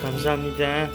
감사합니다.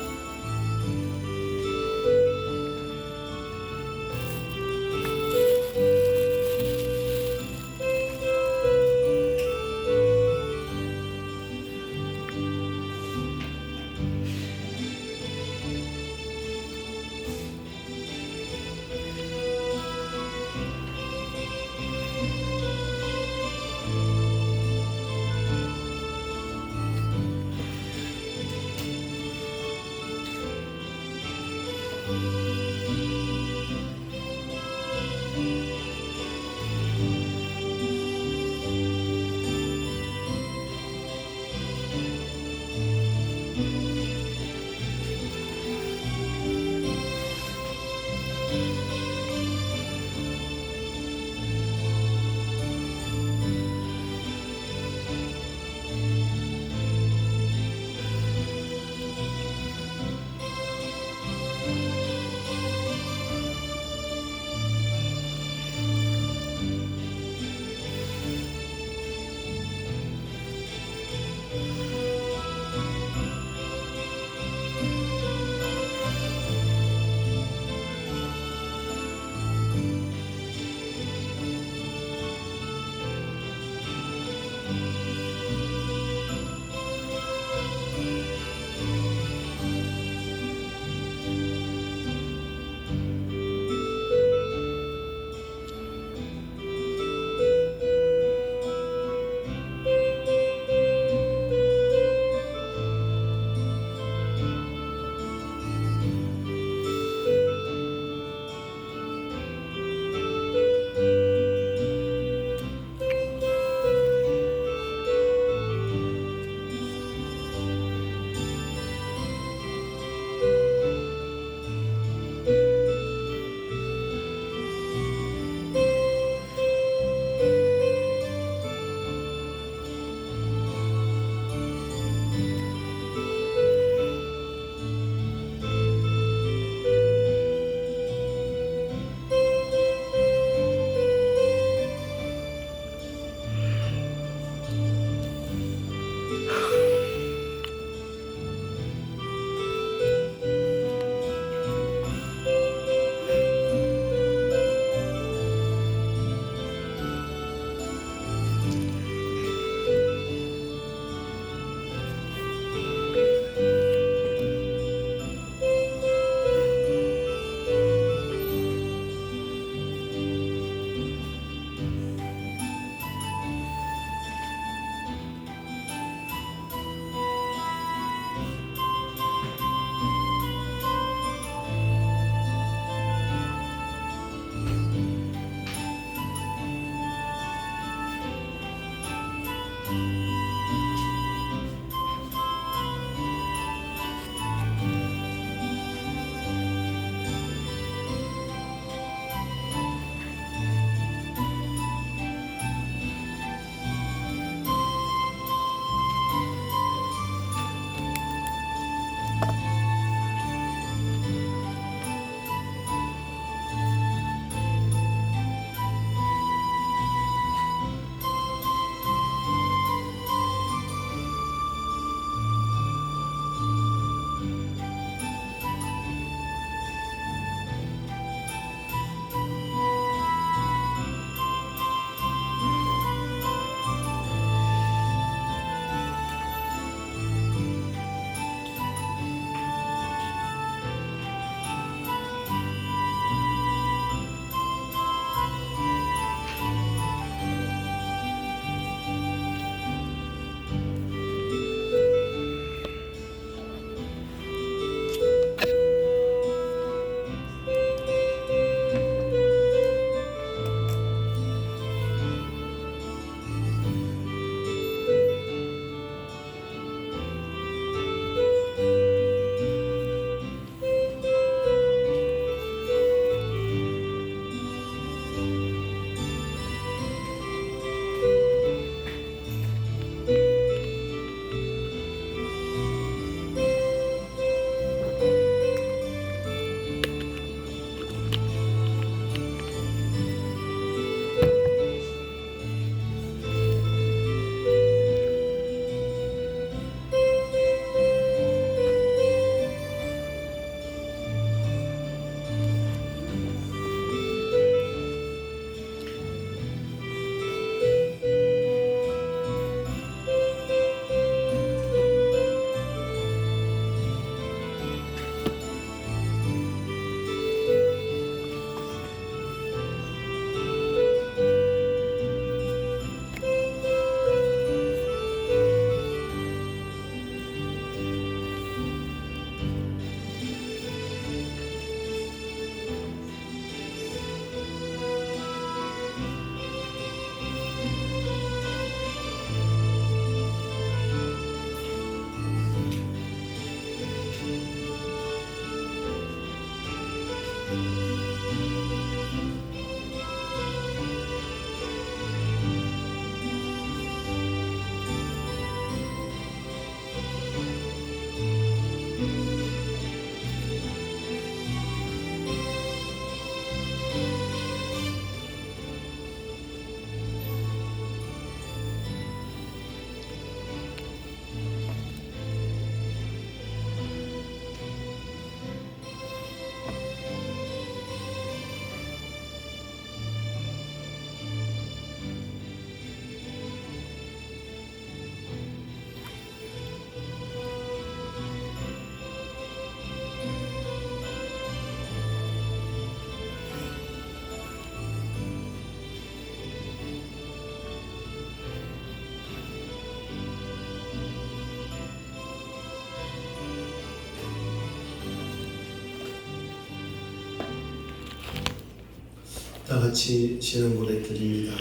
다 같이 신앙 고백드립니다.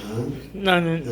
나는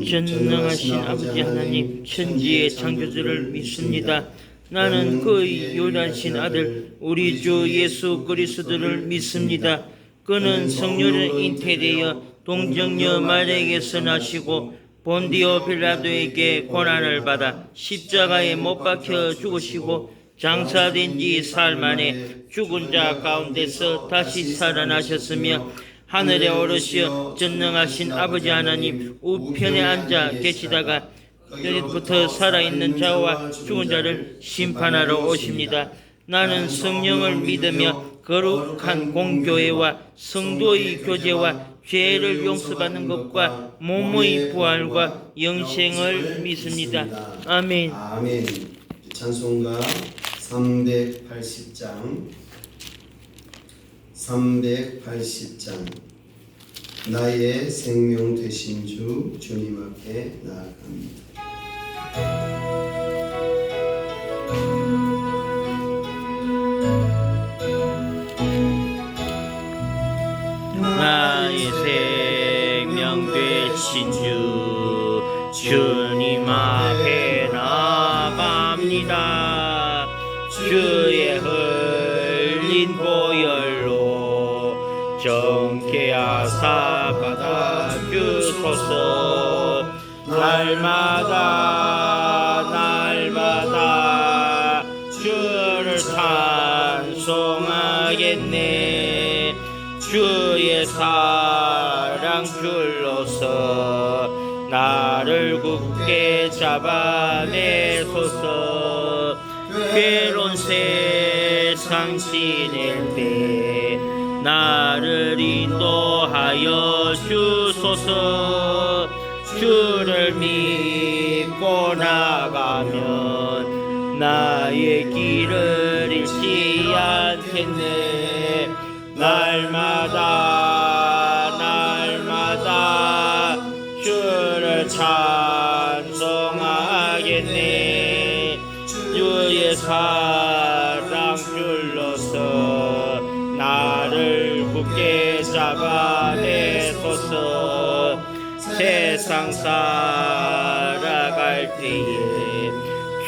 전능하신 아버지 하나님 천지의 창조주를 믿습니다. 나는 그의 유일하신 아들 우리 주 예수 그리스도를 믿습니다. 그는 성령으로 잉태되어 동정녀 마리아에게서 나시고 본디오 빌라도에게 고난을 받아 십자가에 못 박혀 죽으시고 장사된 지 사흘 만에 죽은 자 가운데서 다시 살아나셨으며 하늘에 오르시어 전능하신 아버지 하나님 우편에 앉아 계시다가 여기부터 살아있는 자와 죽은 자를 심판하러 오십니다. 나는 성령을 믿으며 거룩한 공교회와 성도의 교제와 죄를 용서받는 것과 몸의 부활과 영생을 믿습니다. 아멘. 아멘. 찬송가 380장 나의 생명 되신 주 주님 앞에 나아갑니다. 나의 생명 되신 주 주님 앞에 나아갑니다. 주의 흘린 보혈로 정케하사 받아주소서. 날마다 주를 찬송하겠네. 주의 사랑 줄로서 나를 굳게 잡아내소서. 괴로운 세상 지낼 때 나를 인도하여 주소서. 주를 믿고 나가면 나의 길을 잃지 않겠네. 날마다 주를 찬송하겠네. 주의 사랑 줄로서 나를 굳게 잡아내소서. 세상 살아갈 때에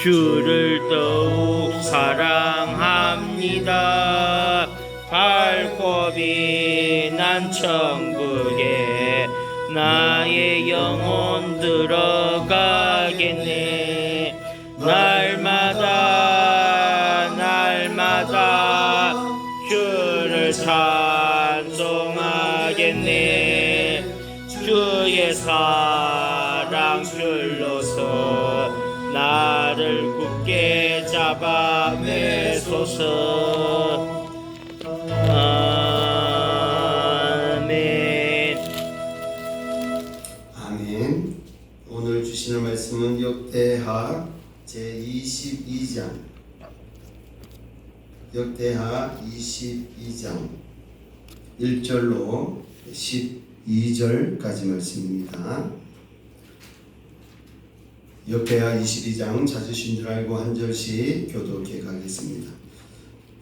주를 더욱 사랑합니다. 밝고 빛난 천국에 나의 영혼 들어가겠네. 날마다 주를 찬송하겠네. 주의 사랑 줄로서 나를 굳게 잡아내소서. 아멘. 아멘. 오늘 주시는 말씀은 역대하 제22장 1절로 12절까지 말씀입니다. 역대하 22장 찾으신 줄 알고 한 절씩 교독해 가겠습니다.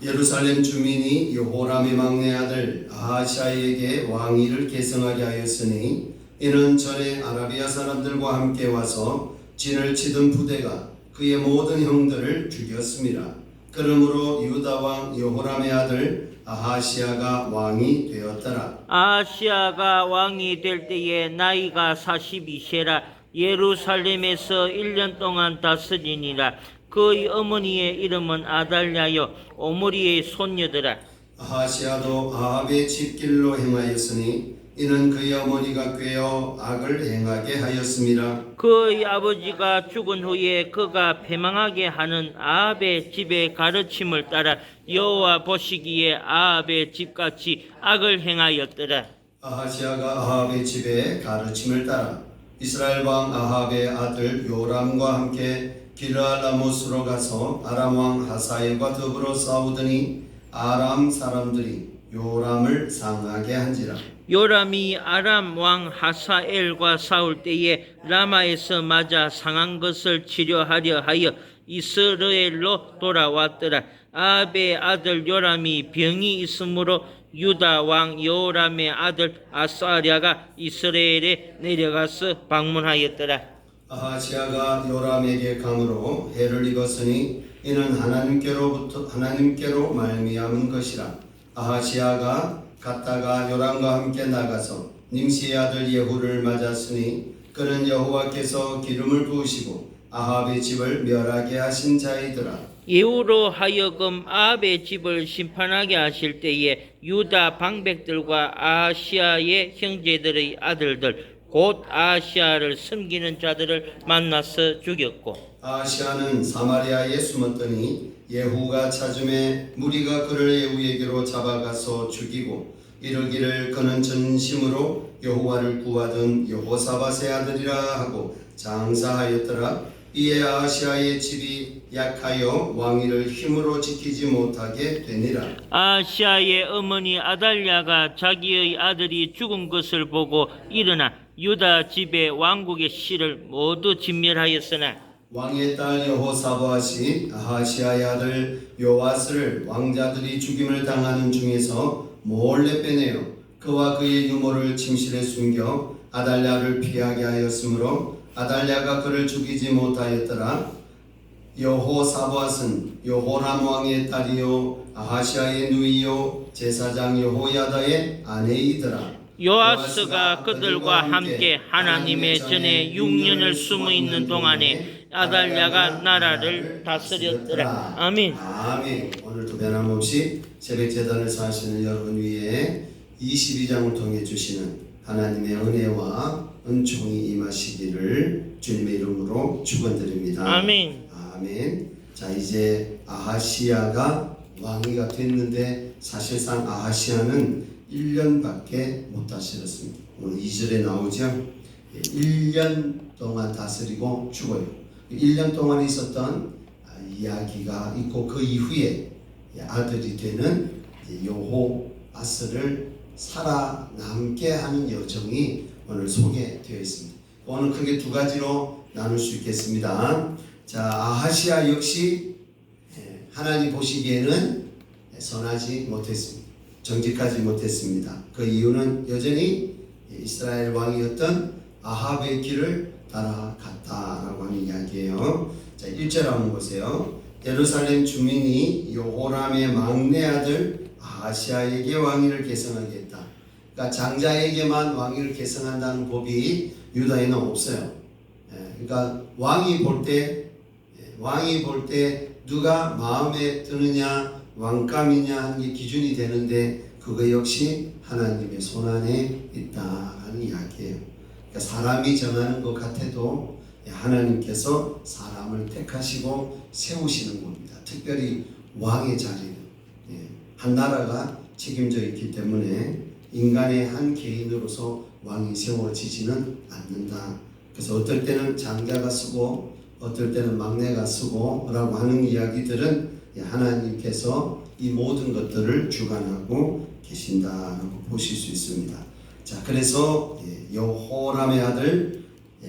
예루살렘 주민이 여호람의 막내 아들 아하시아에게 왕위를 계승하게 하였으니 이는 전에 아라비아 사람들과 함께 와서 진을 치던 부대가 그의 모든 형들을 죽였습니다. 그러므로 유다 왕 여호람의 아들 아하시아가 왕이 되었더라. 아하시아가 왕이 될 때에 나이가 42세라 예루살렘에서 1년 동안 다스리니라. 그의 어머니의 이름은 아달랴요 오므리의 손녀더라. 아하시아도 아합의 집길로 행하였으니 이는 그의 어머니가 꾀어 악을 행하게 하였습니다. 그의 아버지가 죽은 후에 그가 패망하게 하는 아합의 집의 가르침을 따라 여호와 보시기에 아합의 집같이 악을 행하였더라. 아하시아가 아합의 집의 가르침을 따라 이스라엘 왕 아합의 아들 요람과 함께 길르알라못으로 가서 아람 왕 하사엘과 더불어 싸우더니 아람 사람들이 요람을 상하게 한지라. 요람이 아람 왕 하사엘과 싸울 때에 라마에서 맞아 상한 것을 치료하려 하여 이스라엘로 돌아왔더라. 아합의 아들 요람이 병이 있으므로 유다 왕 여호람의 아들 아사랴가 이스라엘에 내려가서 방문하였더라. 아하시아가 요람에게 감으로 해를 입었으니 이는 하나님께로 말미암은 것이라. 아하시아가 갔다가 요람과 함께 나가서 님시의 아들 예후를 맞았으니 그는 여호와께서 기름을 부으시고 아합의 집을 멸하게 하신 자이더라. 예후로 하여금 아합의 집을 심판하게 하실 때에 유다 방백들과 아하시아의 형제들의 아들들 곧 아하시아를 섬기는 자들을 만나서 죽였고 아하시아는 사마리아에 숨었더니 예후가 찾음에 무리가 그를 예후에게로 잡아가서 죽이고 이르기를 그는 전심으로 여호와를 구하던 여호사밧의 아들이라 하고 장사하였더라. 이에 아하시아의 집이 약하여 왕위를 힘으로 지키지 못하게 되니라. 아하시아의 어머니 아달랴가 자기의 아들이 죽은 것을 보고 일어나 유다 집의 왕국의 씨를 모두 진멸하였으나 왕의 딸 여호사밧이 아하시아의 아들 요아스를 왕자들이 죽임을 당하는 중에서 몰래 빼내어 그와 그의 유모를 침실에 숨겨 아달랴를 피하게 하였으므로 아달랴가 그를 죽이지 못하였더라. 여호사밧은 여호람 왕의 딸이요 아하시아의 누이요 제사장 여호야다의 아내이더라. 요아스가 그들과 함께 하나님의 전에 6년을 숨어 있는 동안에 아달랴가 나라를 다스렸더라. 아멘. 아멘. 오늘도 변함없이 새벽 제단을 사시는 여러분 위에 22장을 통해 주시는 하나님의 은혜와 은총이 임하시기를 주님의 이름으로 축원드립니다. 아멘. 아멘. 자, 이제 아하시아가 왕위가 됐는데 사실상 아하시아는 1년밖에 못 다스렸습니다. 오늘 2절에 나오죠. 1년 동안 다스리고 죽어요. 1년 동안 있었던 이야기가 있고 그 이후에 아들이 되는 여호아스를 살아남게 하는 여정이 오늘 소개되어 있습니다. 오늘 크게 두 가지로 나눌 수 있겠습니다. 자, 아하시아 역시 하나님 보시기에는 선하지 못했습니다. 정직하지 못했습니다. 그 이유는 여전히 이스라엘 왕이었던 아합의 길을 따라갔다라고 하는 이야기예요. 자, 1절 한번 보세요. 예루살렘 주민이 여호람의 막내 아들 아하시아에게 왕위를 계승하게 했다. 그러니까 장자에게만 왕위를 계승한다는 법이 유다에는 없어요. 그러니까 왕이 볼 때 누가 마음에 드느냐 왕감이냐 하는 게 기준이 되는데 그거 역시 하나님의 손안에 있다는 이야기예요. 그러니까 사람이 정하는 것 같아도 하나님께서 사람을 택하시고 세우시는 겁니다. 특별히 왕의 자리는 한 나라가 책임져 있기 때문에 인간의 한 개인으로서 왕이 세워지지는 않는다. 그래서 어떨 때는 장자가 쓰고 어떨 때는 막내가 쓰고 라고 하는 이야기들은 하나님께서 이 모든 것들을 주관하고 계신다라고 보실 수 있습니다. 자, 그래서 여호람의 아들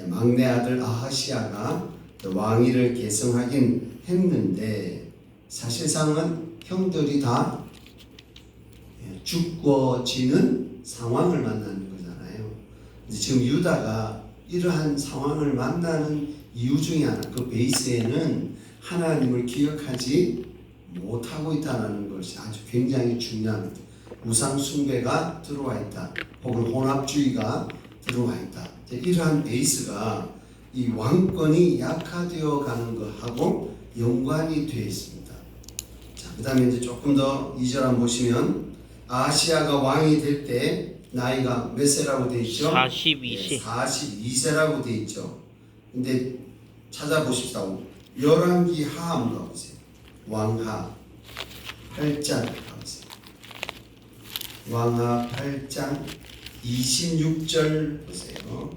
막내 아들 아하시아가 왕위를 계승하긴 했는데 사실상은 형들이 다 죽어지는 상황을 만나는 거잖아요. 지금 유다가 이러한 상황을 만나는 이유 중에 하나, 그 베이스에는 하나님을 기억하지 못하고 있다는 것이 아주 굉장히 중요합니다. 우상 숭배가 들어와 있다, 혹은 혼합주의가 들어와 있다. 이러한 베이스가 이 왕권이 약화되어 가는 것하고 연관이 되어 있습니다. 자, 그 다음에 이제 조금 더 2절 한번 보시면 아하시아가 왕이 될 때 나이가 몇 세라고 되어 있죠? 42세. 42세라고 되어 있죠. 근데 찾아보십시다. 열왕기 하 한번 가보세요. 왕하 8장 가보세요. 왕하 8장 26절 보세요.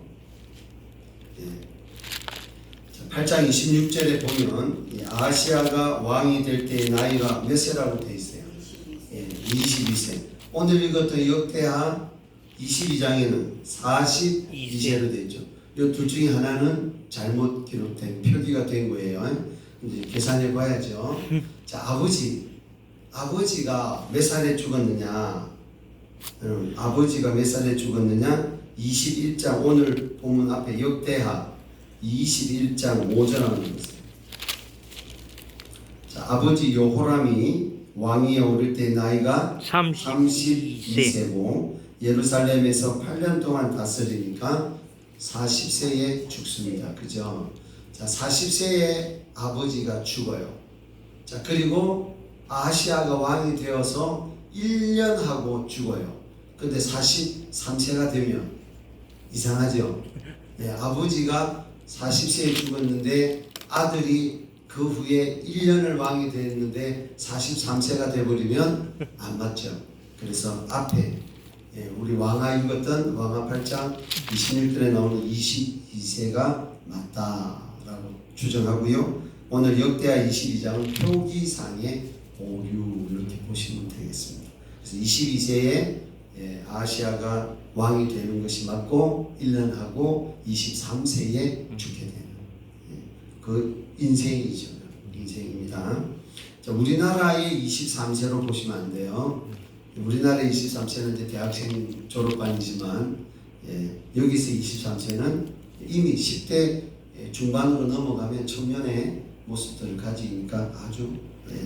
8장 26절에 보면 아하시아가 왕이 될 때 나이가 몇 세라고 되어 있어요? 22세. 오늘 읽었던 역대하 22장에는 42세로 되어 있죠. 이 둘 중에 하나는 잘못 기록된 표기가 된 거예요. 이제 계산해 봐야죠. 자, 아버지가 몇 살에 죽었느냐? 여러분, 아버지가 몇 살에 죽었느냐? 21장 오늘 본문 앞에 역대하 21장 5절 하는 것이에요. 자, 아버지 여호람이 왕위에 오를 때 나이가 32세고 예루살렘에서 8년 동안 다스리니까 40세에 죽습니다. 그죠? 자, 40세에 아버지가 죽어요. 자, 그리고 아하시아가 왕이 되어서 1년 하고 죽어요. 근데 43세가 되면 이상하죠? 네, 아버지가 40세에 죽었는데 아들이 그 후에 1년을 왕이 됐는데 43세가 돼버리면 안 맞죠. 그래서 앞에 우리 왕하 읽었던 왕하 8장 26절에 나오는 22세가 맞다라고 주장하고요. 오늘 역대하 22장은 표기상의 오류 이렇게 보시면 되겠습니다. 그래서 22세에 아시아가 왕이 되는 것이 맞고 1년 하고 23세에 죽게 되는 그 인생이죠. 인생입니다. 자, 우리나라의 23세로 보시면 안 돼요. 우리나라의 23세는 이제 대학생 졸업반이지만 여기서 23세는 이미 10대 중반으로 넘어가면 청년의 모습들을 가지니까 아주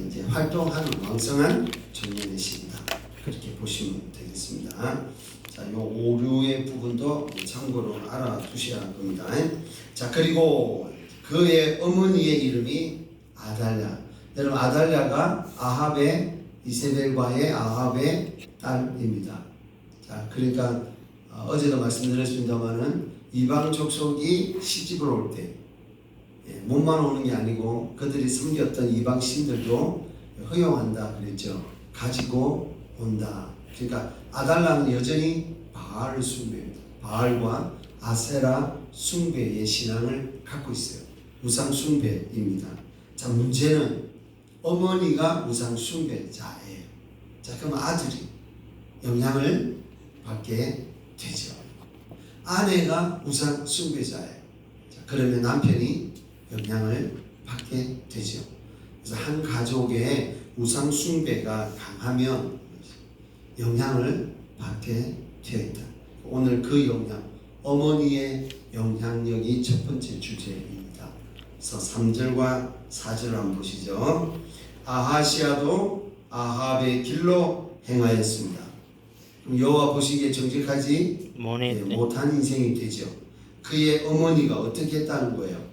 이제 활동하는 왕성한 청년의 시기다. 그렇게 보시면 되겠습니다. 자, 요 오류의 부분도 참고로 알아두셔야 할 겁니다. 자, 그리고 그의 어머니의 이름이 아달랴. 여러분, 아달랴가 아합의 이세벨과의 아합의 딸입니다. 자, 그러니까 어제도 말씀드렸습니다만은 이방 족속이 시집을 올 때 몸만 오는 게 아니고 그들이 섬겼던 이방 신들도 허용한다 그랬죠. 가지고 온다. 그러니까 아달라는 여전히 바알 숭배입니다. 바알과 아세라 숭배의 신앙을 갖고 있어요. 우상 숭배입니다. 자, 문제는 어머니가 우상 숭배자예요. 자, 그럼 아들이 영향을 받게 되죠. 아내가 우상 숭배자예요. 자, 그러면 남편이 영향을 받게 되죠. 그래서 한 가족의 우상 숭배가 강하면 영향을 받게 되어 있다. 오늘 그 영향, 어머니의 영향력이 첫 번째 주제입니다. 그래서 3절과 4절을 한번 보시죠. 아하시아도 아합의 길로 행하였습니다. 여호와 보시기에 정직하지 못한 인생이 되죠. 그의 어머니가 어떻게 했다는 거예요?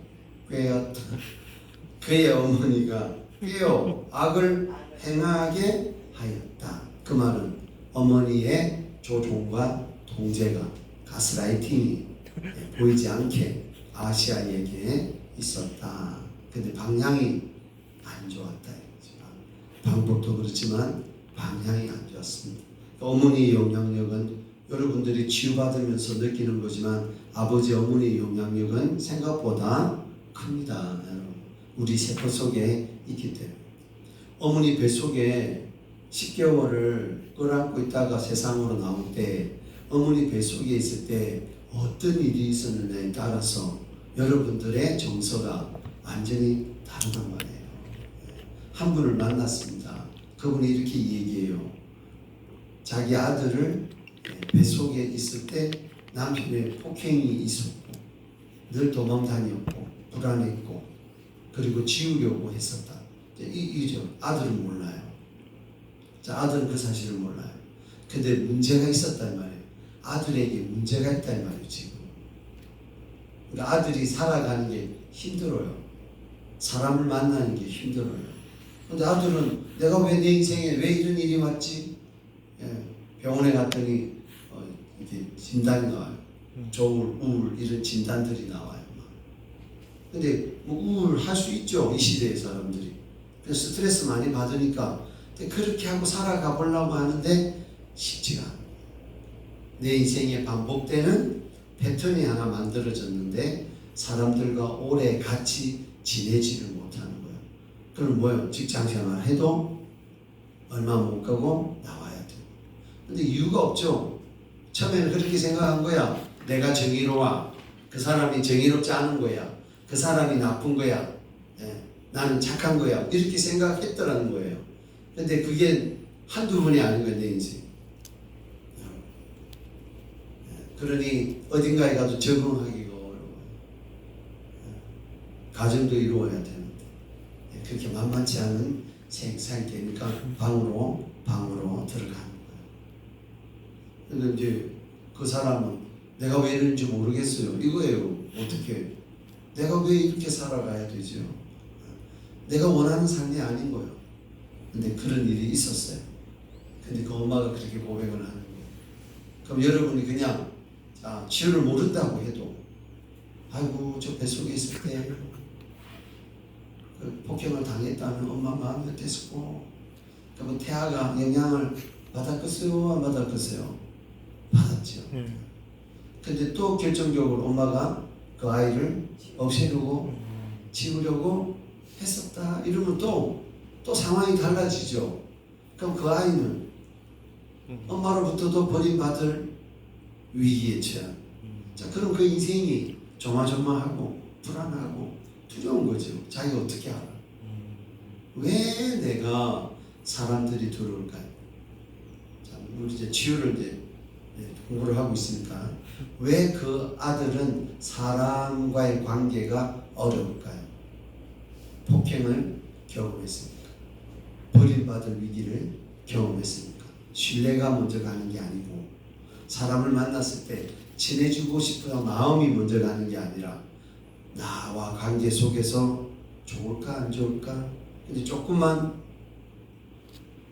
꾀었다. 그의 어머니가 꾀어 악을 행하게 하였다. 그 말은 어머니의 조종과 통제가 가스라이팅이 보이지 않게 아시아에게 있었다. 근데 방향이 안 좋았다. 방법도 그렇지만 방향이 안 좋았습니다. 어머니의 영향력은 여러분들이 치유받으면서 느끼는 거지만 아버지 어머니의 영향력은 생각보다 큽니다. 우리 세포 속에 있기 때문에 어머니 뱃속에 10개월을 끌어안고 있다가 세상으로 나올 때 어머니 뱃속에 있을 때 어떤 일이 있었느냐에 따라서 여러분들의 정서가 완전히 다르단 말이에요. 한 분을 만났습니다. 그분이 이렇게 얘기해요. 자기 아들을 뱃속에 있을 때 남편의 폭행이 있었고 늘 도망 다녔고 불안했고 그리고 지우려고 했었다. 이죠. 아들은 몰라요. 자, 아들은 그 사실을 몰라요. 근데 문제가 있었단 말이에요. 아들에게 문제가 있단 말이에요. 지금. 그러니까 아들이 살아가는 게 힘들어요. 사람을 만나는 게 힘들어요. 근데 아들은 내가 왜 내 인생에 왜 이런 일이 왔지? 병원에 갔더니 이렇게 진단이 나와요. 조울, 우울 이런 진단들이 나와요. 근데 뭐 우울할 수 있죠. 이 시대의 사람들이. 그래서 스트레스 많이 받으니까 그렇게 하고 살아가 보려고 하는데 쉽지가 않아요. 내 인생에 반복되는 패턴이 하나 만들어졌는데 사람들과 오래 같이 지내지를 못하는 거예요. 그럼 뭐예요? 직장생활 해도 얼마 못 가고 나와야 돼요. 근데 이유가 없죠. 처음에는 그렇게 생각한 거야. 내가 정의로워. 그 사람이 정의롭지 않은 거야. 그 사람이 나쁜 거야. 나는 착한 거야. 이렇게 생각했더라는 거예요. 근데 그게 한두 번이 아닌 거야, 내 인생. 그러니 어딘가에 가도 적응하기가 어려워요. 가정도 이루어야 되는데 그렇게 만만치 않은 생태니까 방으로 들어가는 거예요. 근데 이제 그 사람은 내가 왜 이러는지 모르겠어요. 이거예요. 어떻게 내가 왜 이렇게 살아가야 되죠? 내가 원하는 삶이 아닌 거예요. 근데 그런 일이 있었어요. 근데 그 엄마가 그렇게 고백을 하는 거예요. 그럼 여러분이 그냥 치유를 모른다고 해도 아이고 저 뱃속에 있을 때 그 폭행을 당했다는 엄마 마음이 어땠을까? 그러면 태아가 영향을 받았겠어요? 안 받았겠어요? 받았죠. 근데 또 결정적으로 엄마가 그 아이를 없애려고 지우려고 했었다 이러면 또 상황이 달라지죠. 그럼 그 아이는 엄마로부터도 버림받을 위기에 처한. 자, 그럼 그 인생이 조마조마하고 불안하고 두려운 거죠. 자기가 어떻게 알아? 왜 내가 사람들이 들어올까요? 자, 우리 이제 치유를 이제 공부를 하고 있으니까 왜 그 아들은 사람과의 관계가 어려울까요? 폭행을 경험했으니까, 버림받을 위기를 경험했으니까, 신뢰가 먼저 가는 게 아니고 사람을 만났을 때 친해지고 싶은 마음이 먼저 가는 게 아니라 나와 관계 속에서 좋을까 안 좋을까? 근데 조금만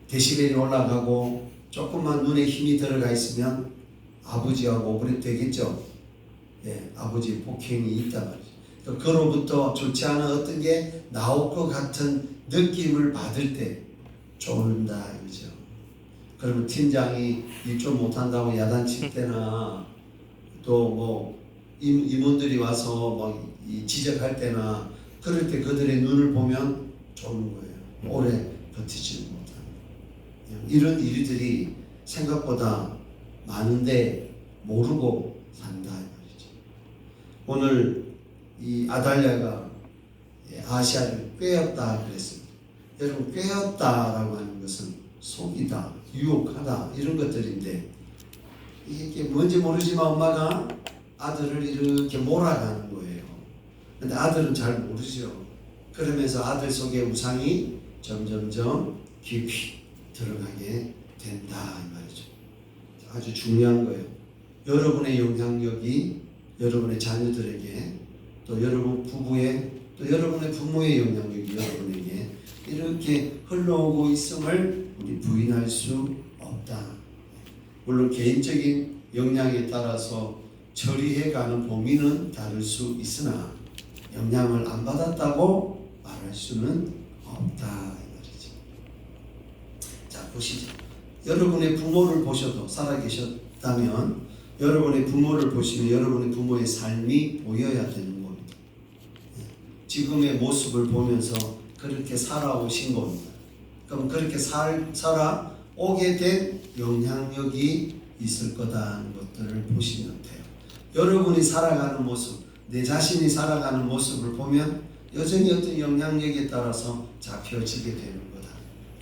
데시벨이 올라가고 조금만 눈에 힘이 들어가 있으면 아버지하고 오버랩 되겠죠. 예, 아버지 폭행이 있단 말이죠. 그로부터 좋지 않은 어떤 게 나올 것 같은 느낌을 받을 때 쫄는다 이거죠. 그러면 팀장이 일 좀 못한다고 야단칠 때나 또 뭐 임원들이 와서 막 지적할 때나 그럴 때 그들의 눈을 보면 쫄는 거예요. 오래 버티지 못하는 이런 일들이 생각보다 많은데 모르고 산다 이 말이죠. 오늘 이 아달랴가 아시아를 꿰었다 그랬습니다. 여러분 꿰었다라고 하는 것은 속이다, 유혹하다 이런 것들인데 이게 뭔지 모르지만 엄마가 아들을 이렇게 몰아가는 거예요. 근데 아들은 잘 모르죠. 그러면서 아들 속에 우상이 점점점 깊이 들어가게 된다 이 말이죠. 아주 중요한 거예요. 여러분의 영향력이 여러분의 자녀들에게 또 여러분 부부의 또 여러분의 부모의 영향력이 여러분에게 이렇게 흘러오고 있음을 우리 부인할 수 없다. 물론 개인적인 역량에 따라서 처리해가는 범위는 다를 수 있으나 영향을 안 받았다고 말할 수는 없다 이 말이죠. 자 보시죠. 여러분의 부모를 보셔도 살아계셨다면 여러분의 부모를 보시면 여러분의 부모의 삶이 보여야 되는 겁니다. 지금의 모습을 보면서 그렇게 살아오신 겁니다. 그럼 그렇게 살아오게 된 영향력이 있을 거다는 것들을 보시면 돼요. 여러분이 살아가는 모습, 내 자신이 살아가는 모습을 보면 여전히 어떤 영향력에 따라서 잡혀지게 되는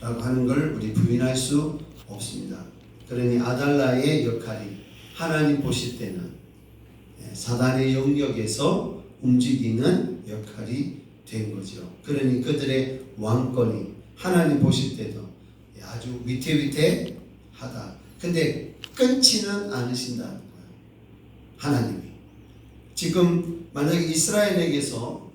거다라고 하는 걸 우리 부인할 수 없습니다. 그러니 아달라의 역할이 하나님 보실 때는 사단의 영역에서 움직이는 역할이 된 거죠. 그러니 그들의 왕권이 하나님 보실 때도 아주 위태위태하다. 근데 끊지는 않으신다는 거예요. 하나님이. 지금 만약에 이스라엘에게서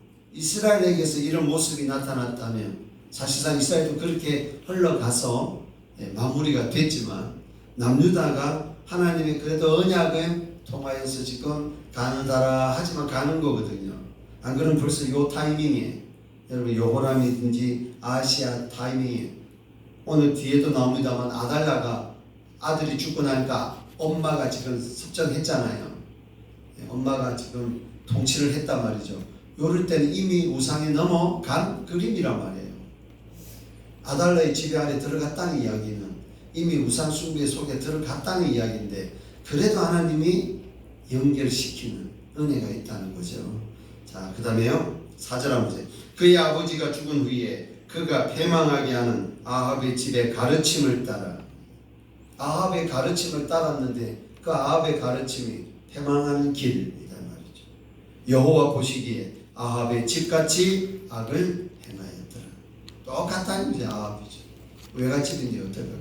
이런 모습이 나타났다면 사실상 이스라엘도 그렇게 흘러가서 마무리가 됐지만 남유다가 하나님이 그래도 언약을 통하여서 지금 가는다라 하지만 가는 거거든요. 안 그러면 벌써 요 타이밍에 여러분 여호람이든지 아시아 타이밍에 오늘 뒤에도 나옵니다만 아달랴가 아들이 죽고 나니까 엄마가 지금 섭정했잖아요. 엄마가 지금 통치를 했단 말이죠. 요럴 때는 이미 우상에 넘어간 그림이란 말이에요. 아달랴의 지배 아래 들어갔다는 이야기는 이미 우상 숭배 속에 들어갔다는 이야기인데 그래도 하나님이 연결시키는 은혜가 있다는 거죠. 자, 그 다음에요. 4절 한번 보세요. 그의 아버지가 죽은 후에 그가 패망하게 하는 아합의 집의 가르침을 따라 아합의 가르침을 따랐는데 그 아합의 가르침이 패망하는 길이다 말이죠. 여호와 보시기에 아합의 집같이 악을 행하였더라. 똑같다는 게 아합이죠. 외갓집인데 어떡하겠어요.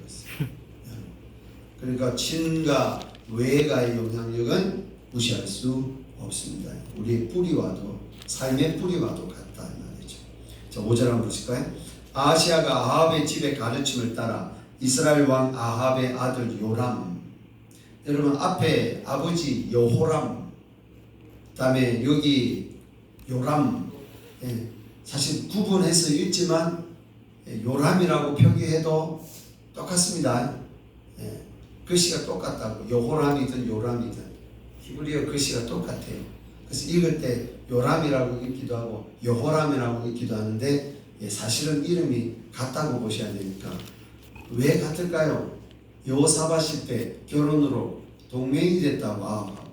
그러니까 친가 외가의 영향력은 무시할 수 없습니다. 우리의 뿌리와도 삶의 뿌리와도 같다 이 말이죠. 자, 5절 한번 보실까요? 아하시아가 아합의 집의 가르침을 따라 이스라엘 왕 아합의 아들 요람, 여러분 앞에 아버지 여호람, 그다음에 여기 요람, 사실 구분해서 읽지만 요람이라고 표기해도 똑같습니다. 글씨가 똑같다고. 여호람이든 요람이든 히브리어 글씨가 똑같아요. 그래서 읽을 때 요람이라고 읽기도 하고 여호람이라고 읽기도 하는데 사실은 이름이 같다고 보셔야 되니까. 왜 같을까요? 여호사밧 때 결혼으로 동맹이 됐다고 아합하고,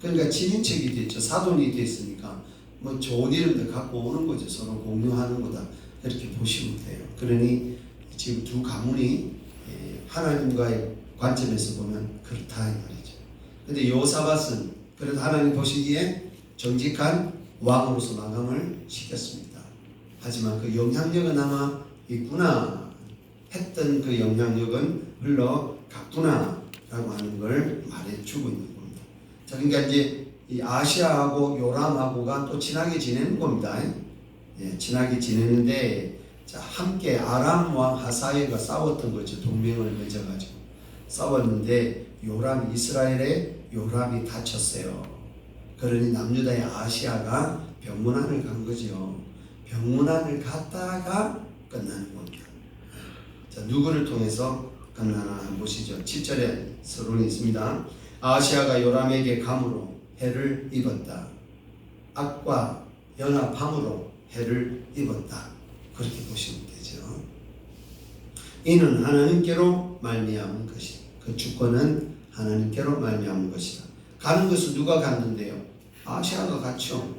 그러니까 친인척이 됐죠. 사돈이 됐으니까 뭐 좋은 이름도 갖고 오는 거죠. 서로 공유하는 거다 이렇게 보시면 돼요. 그러니 지금 두 가문이 하나님과의 관점에서 보면 그렇다 이 말이죠. 근데 여호사밧은 그래도 하나님 보시기에 정직한 왕으로서 마감을 시켰습니다. 하지만 그 영향력은 아마 있구나, 했던 그 영향력은 흘러갔구나 라고 하는 걸 말해주고 있는 겁니다. 자, 그러니까 이제 이 아시아하고 요람하고가 또 친하게 지내는 겁니다. 친하게 지내는데, 자, 함께 아람 왕 하사엘과 싸웠던 거죠. 동맹을 맺어가지고 싸웠는데 요람, 이스라엘의 요람이 다쳤어요. 그러니 남유다의 아시아가 병문안을 간 거죠. 병문안을 갔다가 끝나는 겁니다. 자, 누구를 통해서 끝나나 한번 보시죠. 7절에 서론이 있습니다. 아시아가 요람에게 감으로 해를 입었다. 악과 연합함으로 해를 입었다. 그렇게 보시면 되죠. 이는 하나님께로 말미암은 것이다. 그 주권은 하나님께로 말미암은 것이다. 가는 것은 누가 갔는데요? 아시아가 갔죠.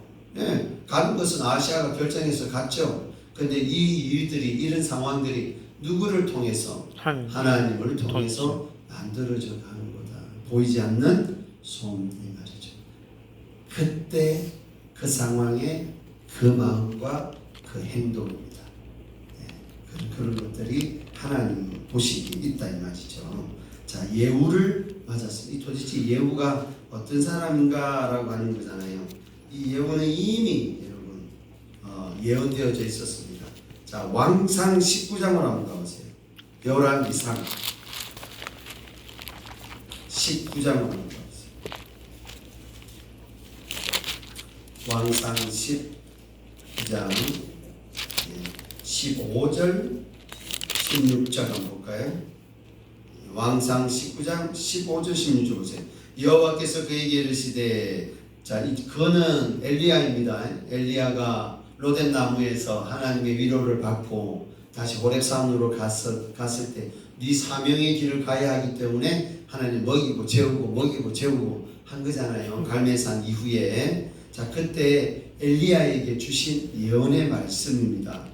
가는 것은 아시아가 결정해서 갔죠. 근데 이 일들이, 이런 상황들이 누구를 통해서? 하나님을 통해서 만들어져 가는 거다. 보이지 않는 소문이 말이죠. 그때 그 상황에 그 마음과 그 행동입니다. 그런 것들이 하나님 보시기 있다 이 말이죠. 자, 예후를 맞았습니다. 도대체 예후가 어떤 사람인가라고 하는 거잖아요. 이 예후는 이미 여러분 예언되어져 있었습니다. 자, 왕상 19장으로 한번 가보세요. 요람 이상 19장으로 한번 가보세요. 왕상 10장 15절 16절 한번 볼까요? 왕상 19장 15절 16절 보세요. 여호와께서 그에게 이르시되, 자, 그는 엘리야입니다. 엘리야가 로뎀 나무에서 하나님의 위로를 받고 다시 호렙산으로 갔을 때 네 사명의 길을 가야 하기 때문에 하나님 먹이고 재우고 한 거잖아요. 갈멜산 이후에. 자, 그때 엘리야에게 주신 예언의 말씀입니다.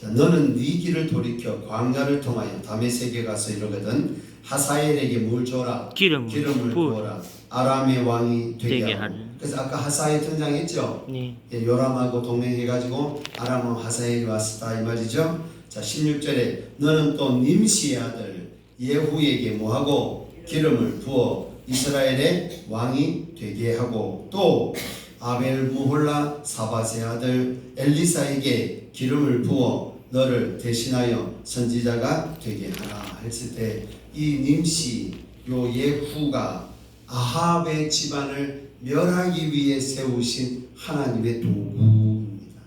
자, 너는 네 길을 돌이켜 광야를 통하여 다메섹에 가서 이르거든 하사엘에게 뭘 줘라? 기름을 부어라. 아람의 왕이 되게 하라. 그래서 아까 하사엘 등장했죠? 네. 요람하고 동맹해가지고 아람 왕 하사엘이 왔다 이 말이죠. 자, 16절에 너는 또 님시의 아들 예후에게 뭐하고? 기름을 부어 이스라엘의 왕이 되게 하고, 또 아벨 무홀라 사밧의 아들 엘리사에게 기름을 부어 너를 대신하여 선지자가 되게 하라 했을 때, 이 님시 요 예후가 아합의 집안을 멸하기 위해 세우신 하나님의 도구입니다.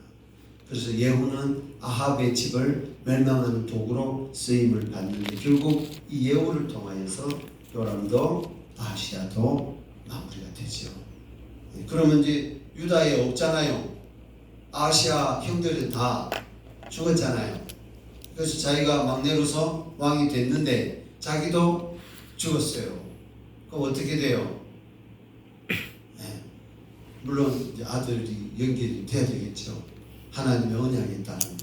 그래서 예후는 아합의 집을 멸망하는 도구로 쓰임을 받는데, 결국 이 예후를 통하여서 요람도 아시아도 마무리가 되죠. 그러면 이제 유다에 없잖아요. 아시아 형들은 다 죽었잖아요. 그래서 자기가 막내로서 왕이 됐는데 자기도 죽었어요. 그럼 어떻게 돼요? 물론 이제 아들이 연결이 돼야 되겠죠. 하나님의 언약에 따른.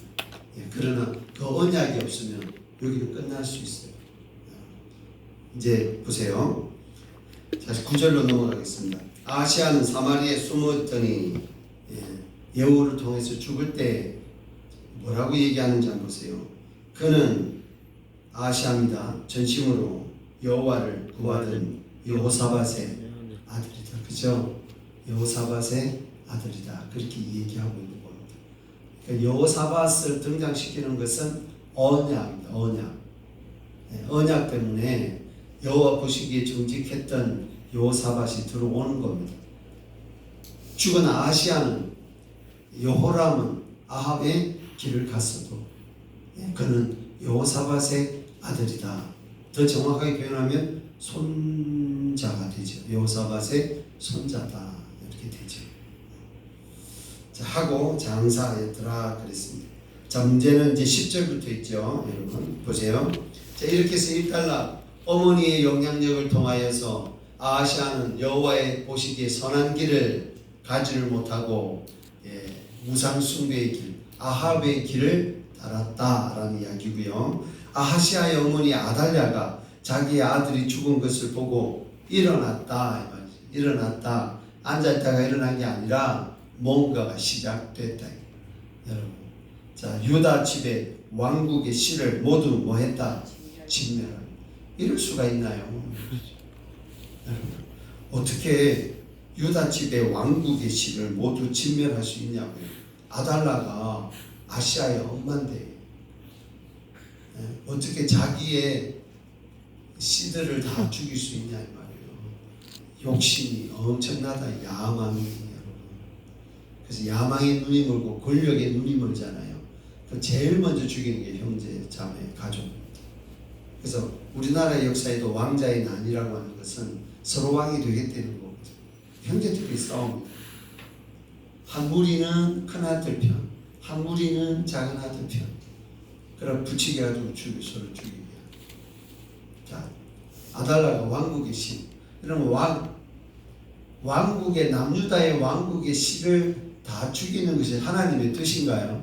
그러나 그 언약이 없으면 여기는 끝날 수 있어요. 이제 보세요. 자, 9절로 넘어가겠습니다. 아하시야는 사마리아에 숨었더니 여호를 통해서 죽을 때 뭐라고 얘기하는지 한번 보세요. 그는 아하시야입니다. 전심으로 여호와를 구하던 여호사밧의 아들이다. 그죠? 여호사밧의 아들이다. 그렇게 얘기하고 있는 겁니다. 그러니까 여호사밧을 등장시키는 것은 언약입니다. 언약. 언약 때문에 여호와 보시기에 정직했던 여호사밧이 들어오는 겁니다. 죽은 아하시야는 여호람은 아합의 길을 갔어도 그는 여호사밧의 아들이다. 더 정확하게 표현하면 손자가 되죠. 여호사밧의 손자다. 이렇게 되죠. 자, 하고 장사했더라 그랬습니다. 자, 문제는 이제 10절부터 있죠. 여러분 보세요. 자, 이렇게 해서 일단락 어머니의 영향력을 통하여서 아하시야는 여호와의 보시기에 선한 길을 가지를 못하고 우상 숭배의 길, 아합의 길을 따랐다라는 이야기고요. 아하시야의 어머니 아달랴가 자기의 아들이 죽은 것을 보고 일어났다, 이 말이죠. 일어났다. 앉아있다가 일어난 게 아니라 뭔가가 시작됐다. 여러분, 자, 유다 집의 왕국의 씨를 모두 뭐 했다? 진멸하다. 이럴 수가 있나요? 어떻게 유다 집의 왕국의 씨를 모두 진멸할 수 있냐고요. 아달라가 아시아의 엄마인데 어떻게 자기의 씨들을 다 죽일 수 있냐 이 말이에요. 욕심이 엄청나다. 야망이. 그래서 야망의 눈이 멀고 권력의 눈이 멀잖아요. 그 제일 먼저 죽이는 게 형제, 자매, 가족입니다. 그래서 우리나라의 역사에도 왕자의 난이라고 하는 것은 서로 왕이 되겠다는 거거든요. 형제들끼리 싸웁니다. 한 무리는 큰 아들 편, 한 무리는 작은 아들 편. 그럼 붙이게 가지고 서로 죽이게. 자, 아달라가 왕국의 신. 그러면 왕국의 남유다의 왕국의 씨를 다 죽이는 것이 하나님의 뜻인가요?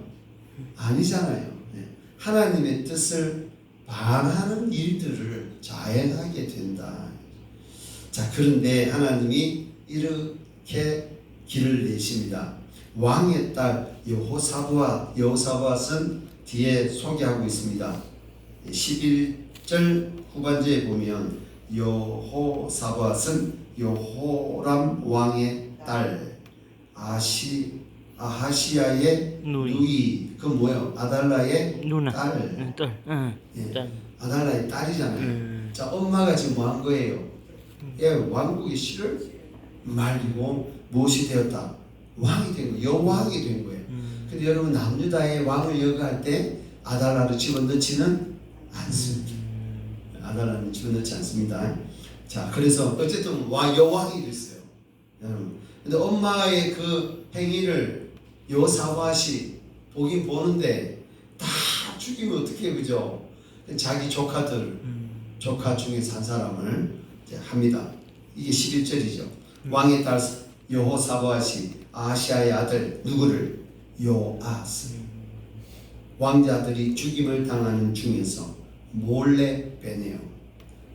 아니잖아요. 하나님의 뜻을 반하는 일들을 자행하게 된다. 자, 그런데 하나님이 이렇게 길을 내십니다. 왕의 딸 여호사밧은 뒤에 소개하고 있습니다. 11절 후반절에 보면 여호사밧은 여호람 왕의 딸 아하시야의 누이. 그 뭐예요? 아달라의 누나. 딸. 딸. 아달라의 딸이잖아요. 자, 엄마가 지금 뭐 한 거예요? 왕국의 씨를 말리고 무엇이 되었다? 왕이 된 거예요. 여왕이 된 거예요. 근데 여러분 남유다의 왕을 여기할 때 아달라를 집어넣지는 않습니다. 아달라는 집어넣지 않습니다. 자, 그래서 어쨌든 여왕이 됐어요. 여러분. 근데 엄마의 그 행위를 여호사밧이 보긴 보는데 다 죽이면 어떻게 그죠? 자기 조카 중에서 한 사람을 이제 합니다. 이게 11절이죠. 왕의 딸 여호사밧이 아하시야의 아들 누구를? 요아스. 왕자들이 죽임을 당하는 중에서 몰래 빼내요.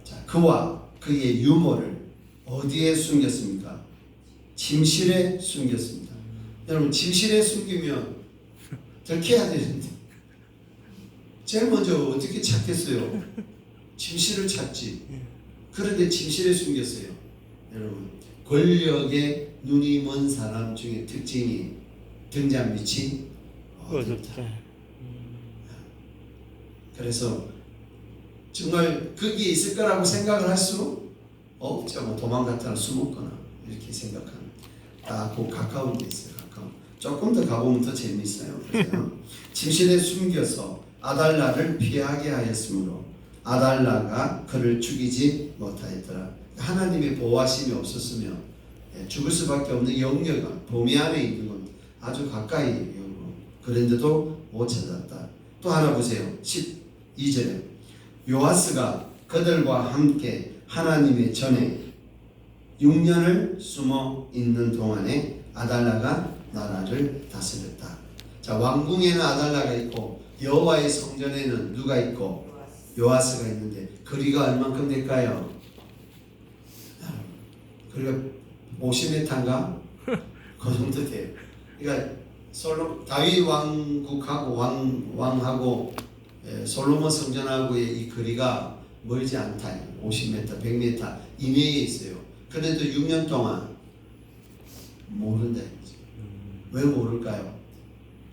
자, 그와 그의 유모를 어디에 숨겼습니까? 침실에 숨겼습니다. 여러분, 침실에 숨기면 들켜야 되는데 제일 먼저 어떻게 찾겠어요? 침실을 찾지. 그런데 침실에 숨겼어요. 여러분, 권력의 눈이 먼 사람 중에 특징이 등잔 밑이 어둡다. 그래서 정말 거기에 있을 거라고 생각을 할 수 없죠. 뭐 도망갔다가 숨었거나 이렇게 생각합니다. 딱 그 가까운 데 있어요. 가까운. 조금 더 가보면 더 재미있어요. 침실에 숨겨서 아달라를 피하게 하였으므로 아달라가 그를 죽이지 못하였더라. 하나님의 보호하심이 없었으면 죽을 수밖에 없는 영녀가 범위 안에 있는 건 아주 가까이 있고 그런데도 못 찾았다. 또 하나 보세요. 12절에 요아스가 그들과 함께 하나님의 전에 6년을 숨어 있는 동안에 아달라가 나라를 다스렸다. 자, 왕궁에는 아달라가 있고 여호와의 성전에는 누가 있고 요아스가 있는데 거리가 얼만큼 될까요? 그러니까 50m인가 그 정도 돼요. 그러니까 다윗 왕국하고 왕하고 솔로몬 성전하고의 이 거리가 멀지 않다. 50m, 100m 이내에 있어요. 그래도 6년 동안 모른다. 왜 모를까요?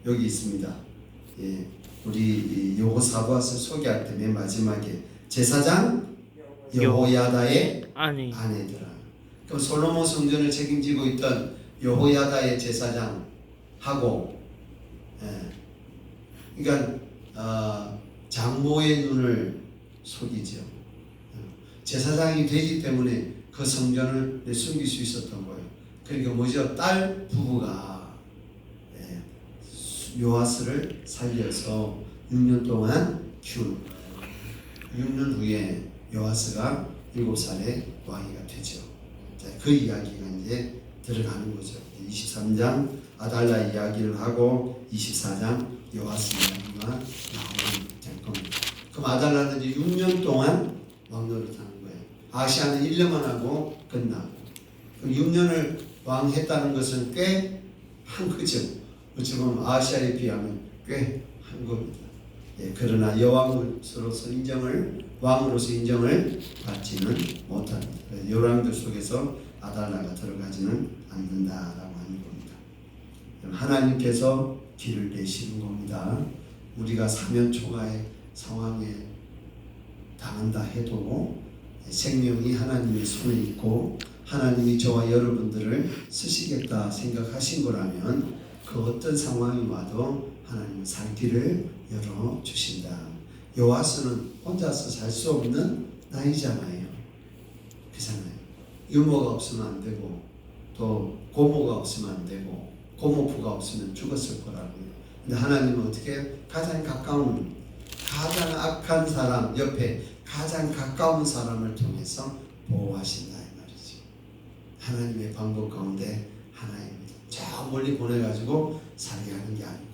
여기 있습니다. 예, 우리 여호사밧을 소개할 때 맨 마지막에 제사장 여호야다의 아내들아. 그럼 솔로몬 성전을 책임지고 있던 여호야다의 제사장하고, 그러니까 장모의 눈을 속이죠. 제사장이 되기 때문에 그 성전을 숨길 수 있었던 거예요. 그러니까 뭐죠? 딸 부부가 요아스를 살려서 6년 동안 키우는 거예요. 6년 후에 요아스가 7살에 왕이가 되죠. 자, 그 이야기가 이제 들어가는 거죠. 23장 아달라 이야기를 하고 24장 요아스 이야기가 나오는 겁니다. 그럼 아달라는 이제 6년 동안 왕노릇하는 거예요. 아시아는 1년만 하고 끝나고. 그럼 6년을 왕했다는 것은 꽤 한 거죠. 어찌 보면 아시아에 비하면 꽤 한 겁니다. 예, 그러나 왕으로서 인정을 받지는 못합니다. 열왕들 속에서 아달라가 들어가지는 않는다라고 하는 겁니다. 하나님께서 길을 내시는 겁니다. 우리가 사면초가의 상황에 당한다 해도 생명이 하나님의 손에 있고 하나님이 저와 여러분들을 쓰시겠다 생각하신 거라면 그 어떤 상황이 와도 하나님은 살 길을 열어주신다. 요아스는 혼자서 살 수 없는 나이잖아요. 그렇잖아요. 유모가 없으면 안 되고 또 고모가 없으면 안 되고 고모부가 없으면 죽었을 거라고요. 근데 하나님은 어떻게 가장 가까운 가장 악한 사람 옆에 가장 가까운 사람을 통해서 보호하신다 이 말이죠. 하나님의 방법 가운데 하나입니다. 저 멀리 보내가지고 살게 하는 게 아니고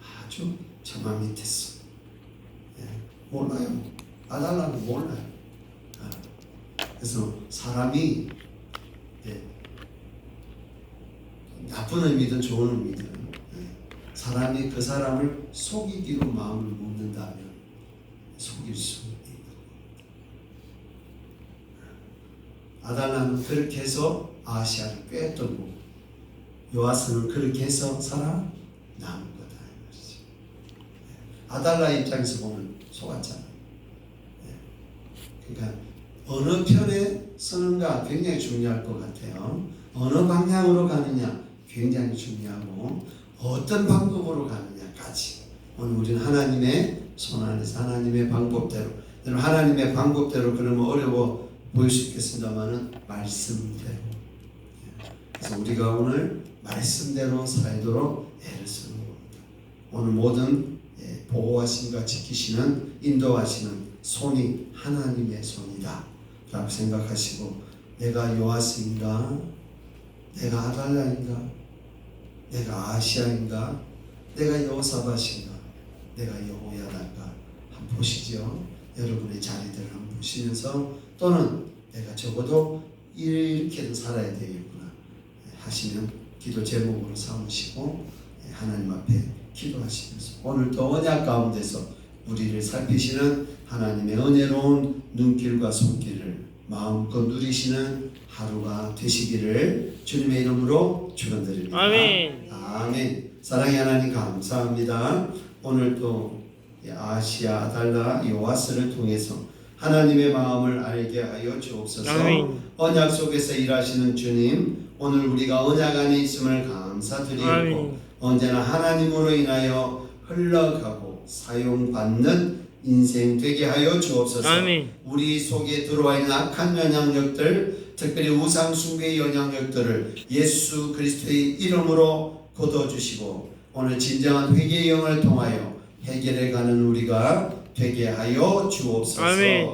아주 저만 밑에서 몰라요. 아달라는 몰라요. 그래서 사람이 나쁜 의미든 좋은 의미든 사람이 그 사람을 속이기로 마음을 먹는다면 속일 수 있는 아달라는 그렇게 해서 아시아를 꿰었던 거고 요아스는 그렇게 해서 살아남은 거다 이 말이죠. 아달라 입장에서 보면 속았잖아요. 그러니까 어느 편에 서는가 굉장히 중요할 것 같아요. 어느 방향으로 가느냐 굉장히 중요하고 어떤 방법으로 가느냐까지 오늘 우리는 하나님의 손 안에서 하나님의 방법대로 하나님의 방법대로 그러면 어려워 보일 수 있겠습니다만은 말씀대로 그래서 우리가 오늘 말씀대로 살도록 애를 쓰는 겁니다. 오늘 모든 보호하심과 지키시는 인도하시는 손이 하나님의 손이다 라고 생각하시고 내가 요아스인가 내가 아달라인가 내가 아시아인가 내가 여호사밧인가 내가 여호야다인가 한번 보시죠. 여러분의 자리들을 한번 보시면서 또는 내가 적어도 이렇게는 살아야 되겠구나 하시면 기도 제목으로 삼으시고 하나님 앞에 기도하시면서 오늘도 언약 가운데서 우리를 살피시는 하나님의 은혜로운 눈길과 손길을 마음껏 누리시는 하루가 되시기를 주님의 이름으로 축원드립니다. 아멘. 아멘. 사랑의 하나님 감사합니다. 오늘 또 아시아 아달라 요아스를 통해서 하나님의 마음을 알게 하여 주옵소서. 아멘. 언약 속에서 일하시는 주님, 오늘 우리가 언약 안에 있음을 감사드리고 아멘. 언제나 하나님으로 인하여 흘러가고 사용받는 인생 되게 하여 주옵소서. 아멘. 우리 속에 들어와 있는 악한 영향력들, 특별히 우상 숭배의 영향력들을 예수 그리스도의 이름으로 거둬주시고 오늘 진정한 회개의 영을 통하여 해결해가는 우리가 되게 하여 주옵소서. 아멘.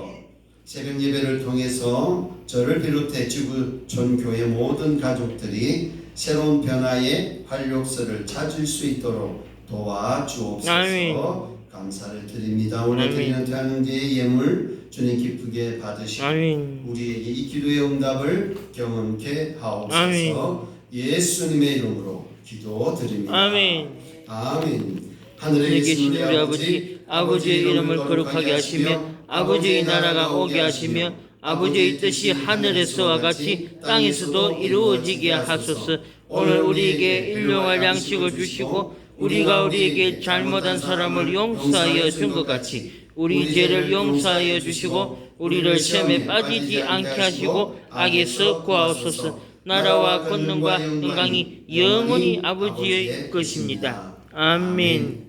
새벽 예배를 통해서 저를 비롯해 지구촌 교회 모든 가족들이 새로운 변화의 활력소를 찾을 수 있도록 도와주옵소서. 아멘. 감사를 드립니다. 오늘 아멘. 드리는 태양제의 예물 주님 기쁘게 받으시고 아멘. 우리에게 이 기도의 응답을 경험케 하옵소서. 아멘. 예수님의 이름으로 기도드립니다. 아멘. 아멘. 하늘에 하늘에 계신 우리 아버지, 아버지의 이름을 거룩하게 하시며 아버지의 나라가 오게 하시며 아버지의 뜻이 하늘에서와 같이 땅에서도 이루어지게 하소서. 오늘 우리에게 일용할 양식을 주시고 우리가 우리에게 잘못한 사람을 용서하여 준 것 같이 우리 죄를 용서하여 주시고 우리를 시험에 빠지지 않게 하시고 악에서 구하옵소서. 나라와 권능과 영광이 영원히 아버지의 것입니다. 아멘.